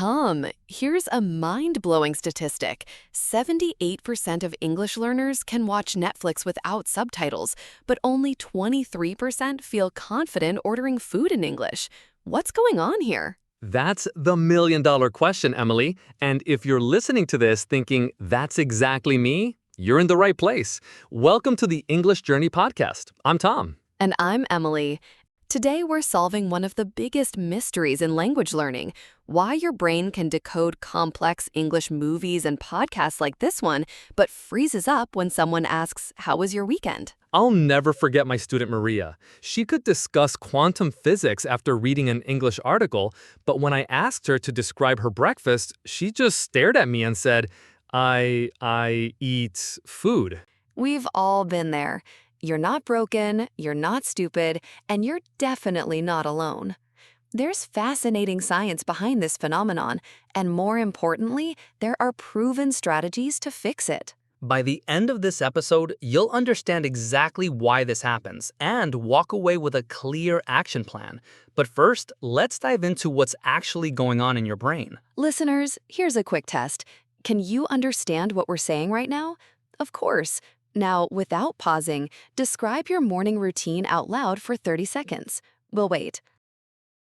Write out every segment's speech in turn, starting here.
Tom, here's a mind-blowing statistic. 78% of English learners can watch Netflix without subtitles, but only 23% feel confident ordering food in English. What's going on here? That's the million-dollar question, Emily. And if you're listening to this thinking, that's exactly me, you're in the right place. Welcome to the English Journey podcast. I'm Tom. And I'm Emily. Today, we're solving one of the biggest mysteries in language learning, why your brain can decode complex English movies and podcasts like this one, but freezes up when someone asks, "How was your weekend?" I'll never forget my student Maria. She could discuss quantum physics after reading an English article, but when I asked her to describe her breakfast, she just stared at me and said, I eat food. We've all been there. You're not broken, you're not stupid, and you're definitely not alone. There's fascinating science behind this phenomenon, and more importantly, there are proven strategies to fix it. By the end of this episode, you'll understand exactly why this happens and walk away with a clear action plan. But first, let's dive into what's actually going on in your brain. Listeners, here's a quick test. Can you understand what we're saying right now? Of course. Now, without pausing, describe your morning routine out loud for 30 seconds. We'll wait.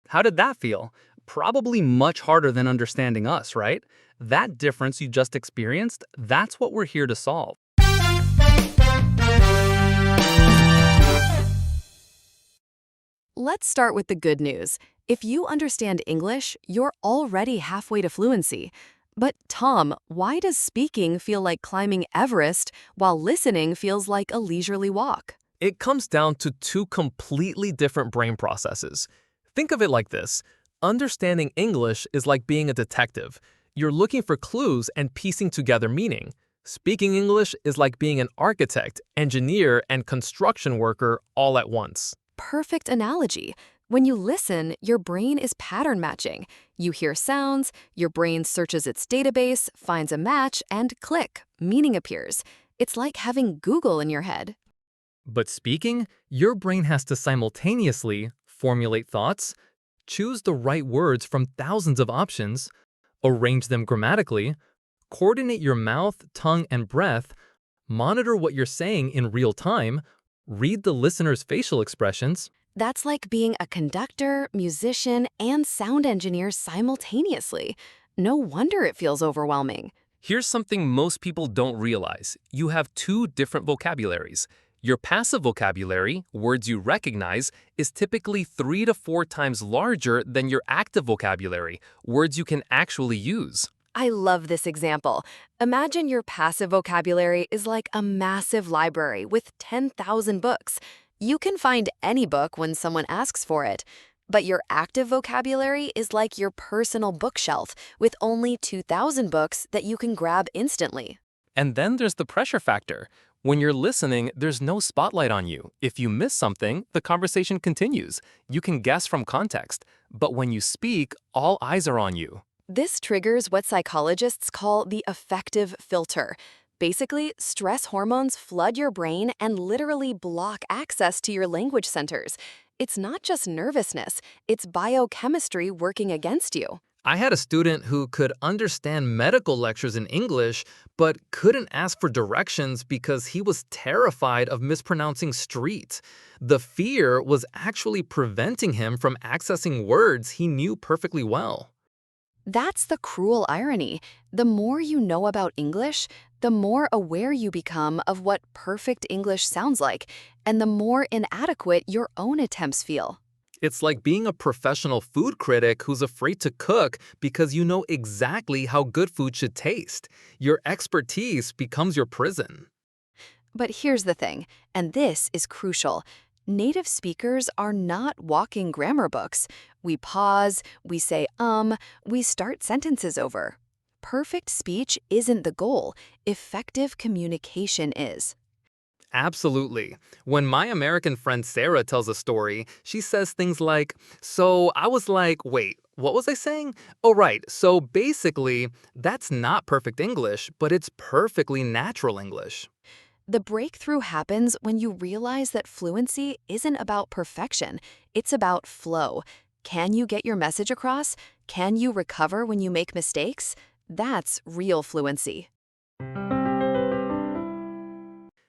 How did that feel? Probably much harder than understanding us, right? That difference you just experienced, that's what we're here to solve. Let's start with the good news. If you understand English, you're already halfway to fluency. But Tom, why does speaking feel like climbing Everest while listening feels like a leisurely walk? It comes down to two completely different brain processes. Think of it like this. Understanding English is like being a detective. You're looking for clues and piecing together meaning. Speaking English is like being an architect, engineer, and construction worker all at once. Perfect analogy. When you listen, your brain is pattern matching. You hear sounds, your brain searches its database, finds a match, and click, meaning appears. It's like having Google in your head. But speaking, your brain has to simultaneously formulate thoughts, choose the right words from thousands of options, arrange them grammatically, coordinate your mouth, tongue, and breath, monitor what you're saying in real time, read the listener's facial expressions. That's like being a conductor, musician, and sound engineer simultaneously. No wonder it feels overwhelming. Here's something most people don't realize. You have two different vocabularies. Your passive vocabulary, words you recognize, is typically 3 to 4 times larger than your active vocabulary, words you can actually use. I love this example. Imagine your passive vocabulary is like a massive library with 10,000 books. You can find any book when someone asks for it. But your active vocabulary is like your personal bookshelf with only 2,000 books that you can grab instantly. And then there's the pressure factor. When you're listening, there's no spotlight on you. If you miss something, the conversation continues. You can guess from context. But when you speak, all eyes are on you. This triggers what psychologists call the affective filter. Basically, stress hormones flood your brain and literally block access to your language centers. It's not just nervousness, it's biochemistry working against you. I had a student who could understand medical lectures in English, but couldn't ask for directions because he was terrified of mispronouncing street. The fear was actually preventing him from accessing words he knew perfectly well. That's the cruel irony. The more you know about English, the more aware you become of what perfect English sounds like, and the more inadequate your own attempts feel. It's like being a professional food critic who's afraid to cook because you know exactly how good food should taste. Your expertise becomes your prison. But here's the thing, and this is crucial. Native speakers are not walking grammar books. We pause, we say we start sentences over. Perfect speech isn't the goal. Effective communication is. Absolutely. When my American friend Sarah tells a story, she says things like, "So I was like, wait, what was I saying? Oh, right. So basically, that's not perfect English, but it's perfectly natural English." The breakthrough happens when you realize that fluency isn't about perfection, it's about flow. Can you get your message across? Can you recover when you make mistakes? That's real fluency.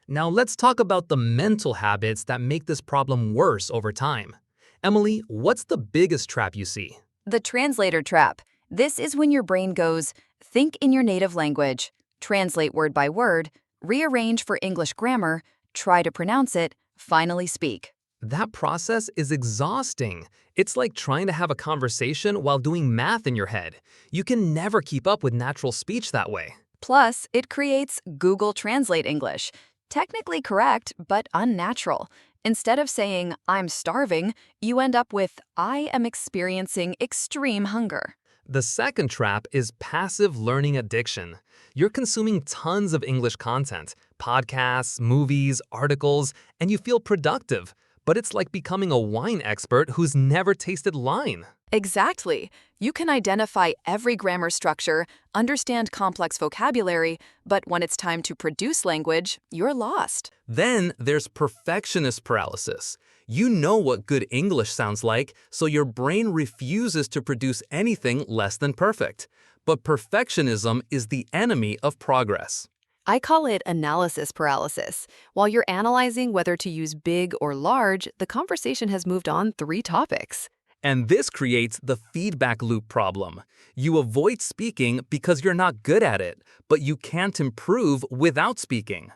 Now let's talk about the mental habits that make this problem worse over time. Emily, what's the biggest trap you see? The translator trap. This is when your brain goes, think in your native language, translate word by word, rearrange for English grammar, try to pronounce it, finally speak. That process is exhausting. It's like trying to have a conversation while doing math in your head. You can never keep up with natural speech that way. Plus, it creates Google Translate English. Technically correct, but unnatural. Instead of saying, I'm starving, you end up with, I am experiencing extreme hunger. The second trap is passive learning addiction. You're consuming tons of English content, podcasts, movies, articles, and you feel productive. But it's like becoming a wine expert who's never tasted wine. Exactly. You can identify every grammar structure, understand complex vocabulary, but when it's time to produce language, you're lost. Then there's perfectionist paralysis. You know what good English sounds like, so your brain refuses to produce anything less than perfect. But perfectionism is the enemy of progress. I call it analysis paralysis. While you're analyzing whether to use big or large, the conversation has moved on 3 topics. And this creates the feedback loop problem. You avoid speaking because you're not good at it, but you can't improve without speaking.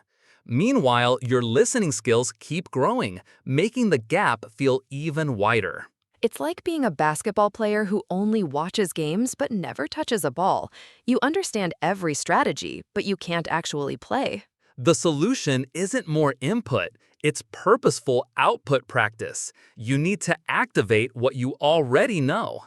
Meanwhile, your listening skills keep growing, making the gap feel even wider. It's like being a basketball player who only watches games but never touches a ball. You understand every strategy, but you can't actually play. The solution isn't more input, it's purposeful output practice. You need to activate what you already know.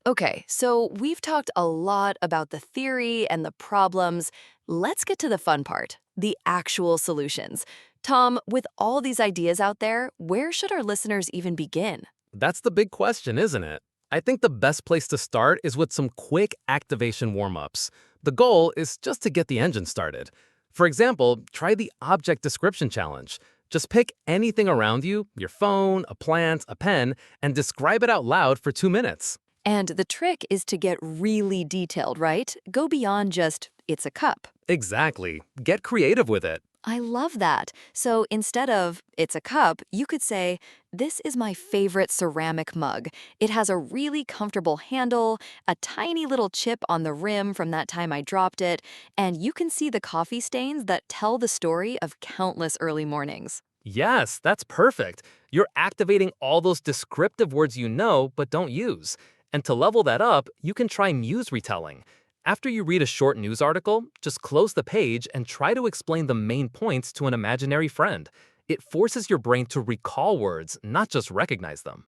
Okay, so we've talked a lot about the theory and the problems. Let's get to the fun part, the actual solutions. Tom, with all these ideas out there, where should our listeners even begin? That's the big question, isn't it? I think the best place to start is with some quick activation warm-ups. The goal is just to get the engine started. For example, try the object description challenge. Just pick anything around you, your phone, a plant, a pen, and describe it out loud for 2 minutes. And the trick is to get really detailed, right? Go beyond just, it's a cup. Exactly. Get creative with it. I love that. So instead of, it's a cup, you could say, this is my favorite ceramic mug. It has a really comfortable handle, a tiny little chip on the rim from that time I dropped it, and you can see the coffee stains that tell the story of countless early mornings. Yes, that's perfect. You're activating all those descriptive words you know but don't use. And to level that up, you can try muse retelling. After you read a short news article, just close the page and try to explain the main points to an imaginary friend. It forces your brain to recall words, not just recognize them.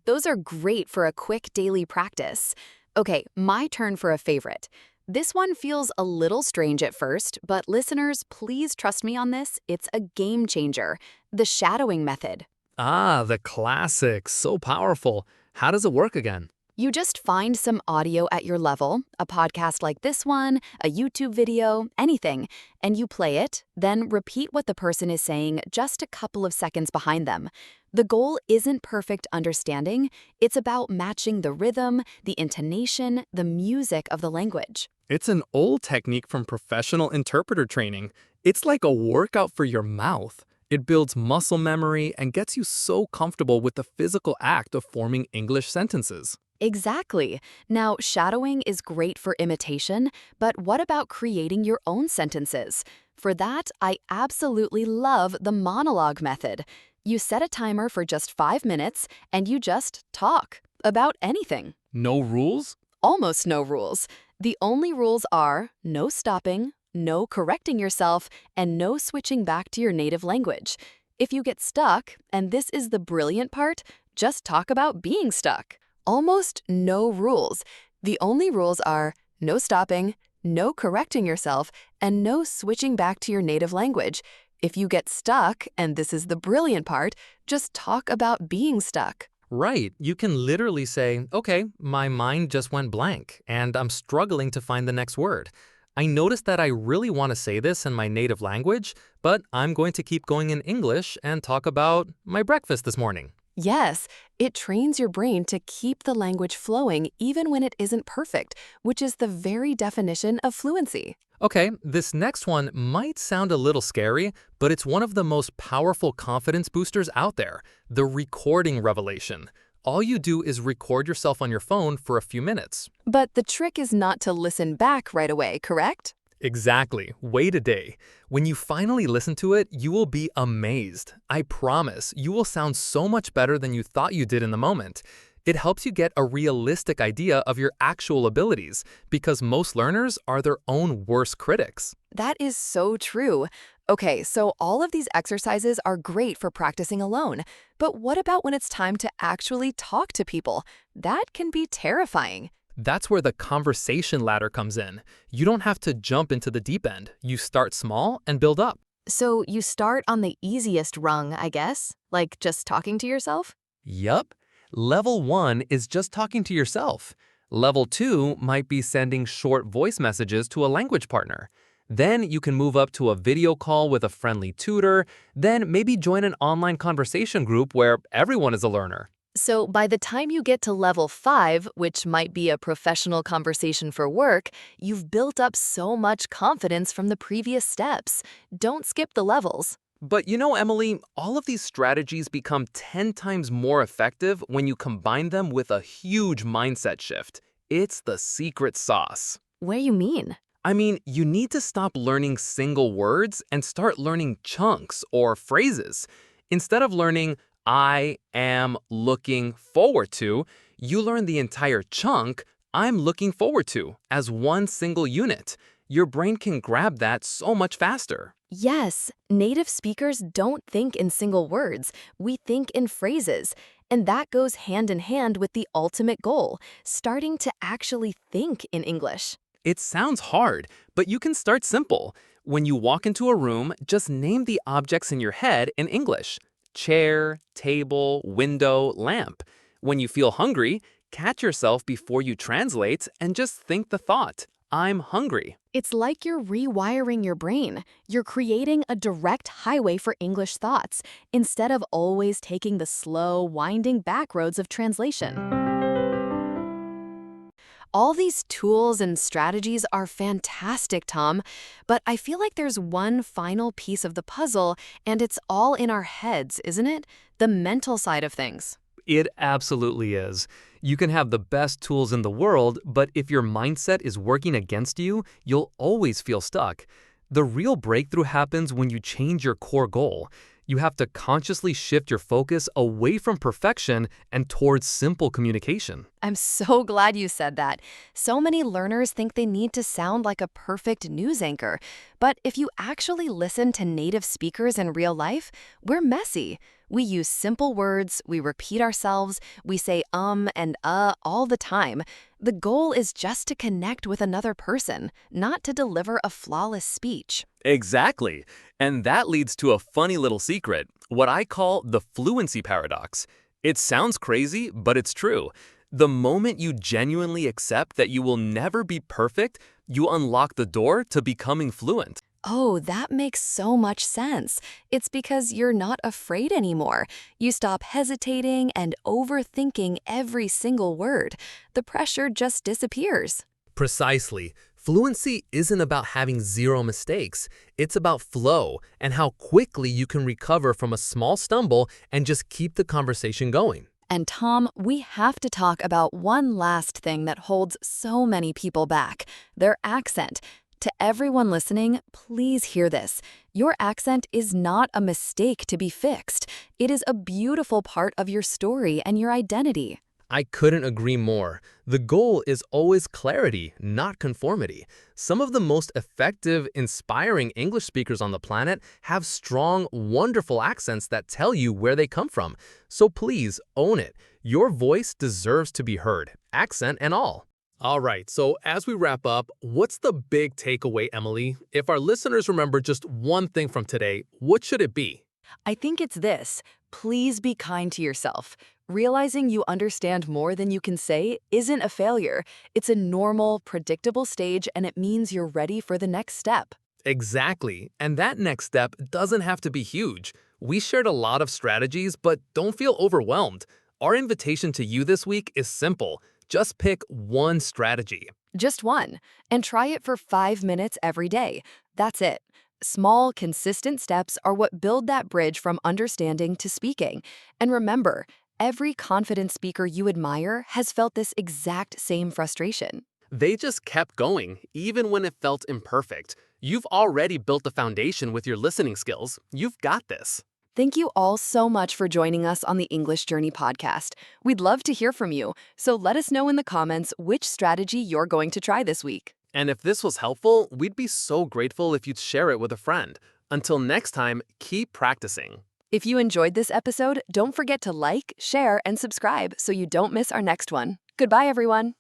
Those are great for a quick daily practice. Okay, my turn for a favorite. This one feels a little strange at first, but listeners, please trust me on this. It's a game changer. The shadowing method. The classic, so powerful. How does it work again? You just find some audio at your level, a podcast like this one, a YouTube video, anything, and you play it, then repeat what the person is saying just a couple of seconds behind them. The goal isn't perfect understanding, it's about matching the rhythm, the intonation, the music of the language. It's an old technique from professional interpreter training. It's like a workout for your mouth. It builds muscle memory and gets you so comfortable with the physical act of forming English sentences. Exactly. Now, shadowing is great for imitation, but what about creating your own sentences? For that, I absolutely love the monologue method. You set a timer for just 5 minutes and you just talk about anything. No rules? Almost no rules. The only rules are no stopping, no correcting yourself, and no switching back to your native language. If you get stuck, and this is the brilliant part, just talk about being stuck. Almost no rules. The only rules are no stopping, no correcting yourself, and no switching back to your native language. If you get stuck, and this is the brilliant part, just talk about being stuck. Right, you can literally say, okay, my mind just went blank, and I'm struggling to find the next word. I noticed that I really want to say this in my native language, but I'm going to keep going in English and talk about my breakfast this morning. Yes, It trains your brain to keep the language flowing even when it isn't perfect, which is the very definition of fluency. Okay, this next one might sound a little scary, but it's one of the most powerful confidence boosters out there, the recording revelation. All you do is record yourself on your phone for a few minutes. But the trick is not to listen back right away, correct? Exactly. Wait a day. When you finally listen to it, you will be amazed. I promise, you will sound so much better than you thought you did in the moment. It helps you get a realistic idea of your actual abilities, because most learners are their own worst critics. That is so true. Okay, so all of these exercises are great for practicing alone. But what about when it's time to actually talk to people? That can be terrifying. That's where the conversation ladder comes in. You don't have to jump into the deep end. You start small and build up. So you start on the easiest rung, I guess? Like just talking to yourself? Yup. Level 1 is just talking to yourself. Level 2 might be sending short voice messages to a language partner. Then you can move up to a video call with a friendly tutor, then maybe join an online conversation group where everyone is a learner. So by the time you get to level 5, which might be a professional conversation for work, you've built up so much confidence from the previous steps. Don't skip the levels. But you know, Emily, all of these strategies become 10 times more effective when you combine them with a huge mindset shift. It's the secret sauce. What do you mean? I mean, you need to stop learning single words and start learning chunks or phrases. Instead of learning, I am looking forward to, you learn the entire chunk, I'm looking forward to, as one single unit. Your brain can grab that so much faster. Yes, native speakers don't think in single words. We think in phrases. And that goes hand in hand with the ultimate goal, starting to actually think in English. It sounds hard, but you can start simple. When you walk into a room, just name the objects in your head in English. Chair, table, window, lamp. When you feel hungry, catch yourself before you translate and just think the thought, I'm hungry. It's like you're rewiring your brain. You're creating a direct highway for English thoughts, instead of always taking the slow, winding back roads of translation. All these tools and strategies are fantastic, Tom, but I feel like there's one final piece of the puzzle, and it's all in our heads, isn't it? The mental side of things. It absolutely is. You can have the best tools in the world, but if your mindset is working against you, you'll always feel stuck. The real breakthrough happens when you change your core goal. You have to consciously shift your focus away from perfection and towards simple communication. I'm so glad you said that. So many learners think they need to sound like a perfect news anchor. But if you actually listen to native speakers in real life, we're messy. We use simple words, we repeat ourselves, we say and all the time. The goal is just to connect with another person, not to deliver a flawless speech. Exactly. And that leads to a funny little secret, what I call the fluency paradox. It sounds crazy, but it's true. The moment you genuinely accept that you will never be perfect, you unlock the door to becoming fluent. Oh, that makes so much sense. It's because you're not afraid anymore. You stop hesitating and overthinking every single word. The pressure just disappears. Precisely. Fluency isn't about having zero mistakes. It's about flow and how quickly you can recover from a small stumble and just keep the conversation going. And Tom, we have to talk about one last thing that holds so many people back, their accent. To everyone listening, please hear this. Your accent is not a mistake to be fixed. It is a beautiful part of your story and your identity. I couldn't agree more. The goal is always clarity, not conformity. Some of the most effective, inspiring English speakers on the planet have strong, wonderful accents that tell you where they come from. So please own it. Your voice deserves to be heard, accent and all. All right, so as we wrap up, what's the big takeaway, Emily? If our listeners remember just one thing from today, what should it be? I think it's this. Please be kind to yourself. Realizing you understand more than you can say isn't a failure. It's a normal, predictable stage, and it means you're ready for the next step. Exactly, and that next step doesn't have to be huge. We shared a lot of strategies, but don't feel overwhelmed. Our invitation to you this week is simple. Just pick one strategy. Just one, and try it for 5 minutes every day. That's it. Small, consistent steps are what build that bridge from understanding to speaking. And remember, every confident speaker you admire has felt this exact same frustration. They just kept going, even when it felt imperfect. You've already built the foundation with your listening skills. You've got this. Thank you all so much for joining us on the English Journey podcast. We'd love to hear from you, so let us know in the comments which strategy you're going to try this week. And if this was helpful, we'd be so grateful if you'd share it with a friend. Until next time, keep practicing. If you enjoyed this episode, don't forget to like, share, and subscribe so you don't miss our next one. Goodbye, everyone.